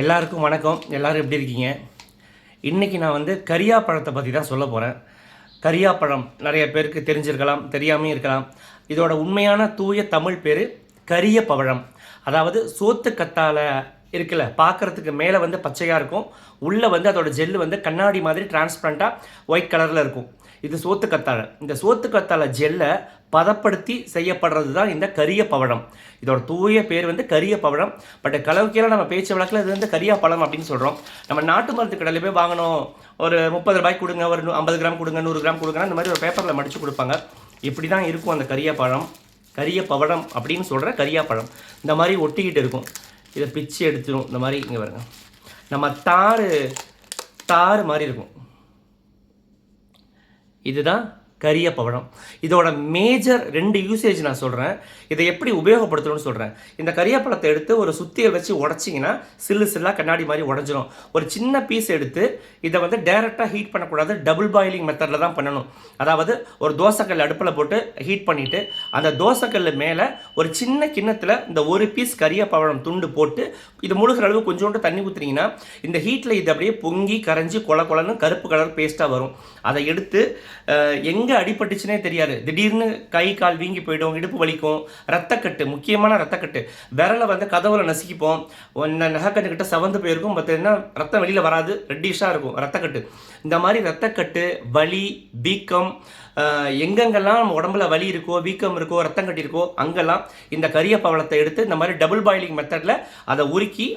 எல்லாருக்கும் வணக்கம். எல்லோரும் எப்படி இருக்கீங்க? இன்றைக்கி நான் கரியா பழத்தை பற்றி தான் சொல்ல போகிறேன். கரியா பழம் நிறைய பேருக்கு தெரிஞ்சிருக்கலாம், தெரியாமல் இருக்கலாம். இதோட உண்மையான தூய தமிழ் பேர் கரிய பழம். அதாவது சோத்து கத்தாழை இருக்குல்ல, பார்க்குறதுக்கு மேலே பச்சையாக இருக்கும், உள்ளே அதோட ஜெல்லு கண்ணாடி மாதிரி டிரான்ஸ்பரண்ட்டாக ஒயிட் கலரில் இருக்கும். இது சோத்து கத்தாழை. இந்த சோத்து கத்தாழை ஜெல்லை பதப்படுத்தி செய்யப்படுறது தான் இந்த கரிய பழம். இதோட தூய பேர் கரிய பழம். பட் கலவுக்கையில் நம்ம பேச்சு வழக்கில் இது கரியா பழம் அப்படின்னு சொல்கிறோம். நம்ம நாட்டு மருந்து கடையில் போய் வாங்கணும், ஒரு 30 ரூபாய்க்கு கொடுங்க, ஒரு 50 கிராம் கொடுங்க, 100 கிராம் கொடுங்க, இந்த மாதிரி ஒரு பேப்பரில் மடித்து கொடுப்பாங்க. இப்படி தான் இருக்கும் அந்த கரிய பழம். கரிய பழம் அப்படின்னு சொல்கிற கரியா பழம் இந்த மாதிரி ஒட்டிக்கிட்டு இருக்கும். இதை பிச்சு எடுத்துடும். இந்த மாதிரி இங்கே வருங்க, நம்ம தாறு மாதிரி இருக்கும். இதுதான் கரிய பழம். இதோட மேஜர் 2 யூசேஜ் நான் சொல்கிறேன். இதை எப்படி உபயோகப்படுத்தணும்னு சொல்கிறேன். இந்த கரிய பழத்தை எடுத்து ஒரு சுத்தியை வச்சு உடச்சிங்கன்னா சில்லாக கண்ணாடி மாதிரி உடஞ்சிரும். ஒரு சின்ன பீஸ் எடுத்து இதை டைரெக்டாக ஹீட் பண்ணக்கூடாது, டபுள் பாயிலிங் மெத்தடில் தான் பண்ணணும். அதாவது ஒரு தோசைக்கல் அடுப்பில் போட்டு ஹீட் பண்ணிவிட்டு அந்த தோசைக்கல் மேலே ஒரு சின்ன கிண்ணத்தில் இந்த ஒரு பீஸ் கரிய பழம் துண்டு போட்டு இது முழுகிற அளவு கொஞ்சோண்டு தண்ணி ஊற்றுனீங்கன்னா இந்த ஹீட்டில் இது அப்படியே பொங்கி கரைஞ்சி கொலன்னு கருப்பு கலர் பேஸ்ட்டாக வரும். அதை எடுத்து எங்கே அடிபட்டுச்சுனே தெரியாது, திடீர்னு கை கால் வீங்கி போயிடும், இடுப்பு வலிக்கும், ரத்தக்கட்டு, முக்கியமான ரத்தக்கட்டு, விரலை கதவுல நசுக்கிப்போம், நகைக்கட்டு கிட்ட செவந்து போயிருக்கும், பார்த்தீங்கன்னா ரத்தம் வெளியில் வராது, ரெட்டிஷாக இருக்கும் ரத்தக்கட்டு. இந்த மாதிரி ரத்தக்கட்டு, வலி, வீக்கம், எங்கெங்கெல்லாம் நம்ம உடம்புல வலி இருக்கோ, வீக்கம் இருக்கோ, ரத்தம் கட்டி இருக்கோ, அங்கெல்லாம் இந்த கரிய பழத்தை எடுத்து இந்த மாதிரி டபுள் பாயிலிங் மெத்தடில் அதை உருக்கி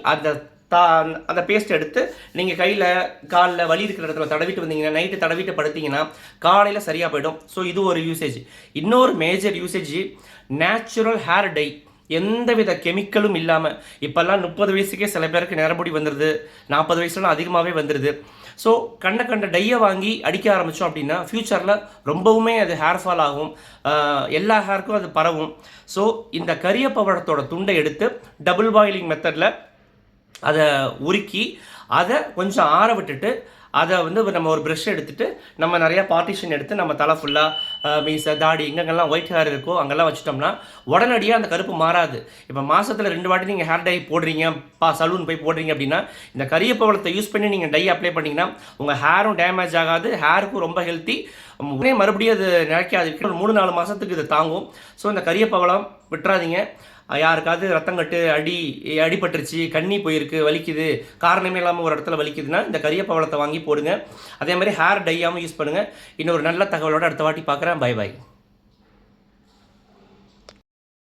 அந்த பேஸ்ட் எடுத்து நீங்கள் கையில் காலில் வலி இருக்கிற இடத்துல தடவிட்டு வந்தீங்கன்னா, நைட்டு தடவிட்டு படுத்திங்கன்னா காலையில் சரியாக போய்டும். ஸோ இது ஒரு யூசேஜ். இன்னொரு major usage natural hair dye, எந்தவித கெமிக்கலும் இல்லாமல். இப்போல்லாம் 30 வயசுக்கே சில பேருக்கு நிறமுடி வந்துடுது, 40 வயசுலாம் அதிகமாகவே வந்துடுது. ஸோ கண்ட டையை வாங்கி அடிக்க ஆரம்பித்தோம் அப்படின்னா ஃப்யூச்சரில் ரொம்பவுமே அது ஹேர் ஃபால் ஆகும், எல்லா ஹேருக்கும் அது பரவும். ஸோ இந்த கரிய பழத்தோட துண்டை எடுத்து டபுள் பாயிலிங் மெத்தடில் அதை உருக்கி அதை கொஞ்சம் ஆற விட்டுட்டு அதை நம்ம ஒரு ப்ரஷ் எடுத்துகிட்டு நம்ம நிறையா பார்ட்டிஷன் எடுத்து நம்ம தலை ஃபுல்லாக மீசை தாடி எங்கெங்கெல்லாம் ஒயிட் ஹேர் இருக்கோ அங்கெல்லாம் வச்சுட்டோம்னா உடனடியாக அந்த கருப்பு மாறாது. இப்போ மாதத்தில் 2 வாட்டி நீங்கள் ஹேர் டை போடுறீங்க, சலூன் போய் போடுறீங்க அப்படின்னா இந்த கரிய பழத்தை யூஸ் பண்ணி நீங்கள் டை அப்ளை பண்ணிங்கன்னா உங்கள் ஹேரும் டேமேஜ் ஆகாது, ஹேருக்கும் ரொம்ப ஹெல்த்தி, மறுபடியும் அது நினைக்காது, 3-4 மாதத்துக்கு இது தாங்கும். ஸோ இந்த கரிய பழம் விட்டுறாதீங்க. யாருக்காவது ரத்தங்கட்டு அடிபட்டுருச்சு, கண்ணி போயிருக்கு, வலிக்குது, காரணமே இல்லாமல் ஒரு இடத்துல வலிக்குதுன்னா இந்த கரிய பழத்தை வாங்கி போடுங்க. அதே மாதிரி ஹேர் டையாகவும் யூஸ் பண்ணுங்கள். இன்னொரு நல்ல தகவலோடு அடுத்த வாட்டி பார்க்குறேன். Bye bye.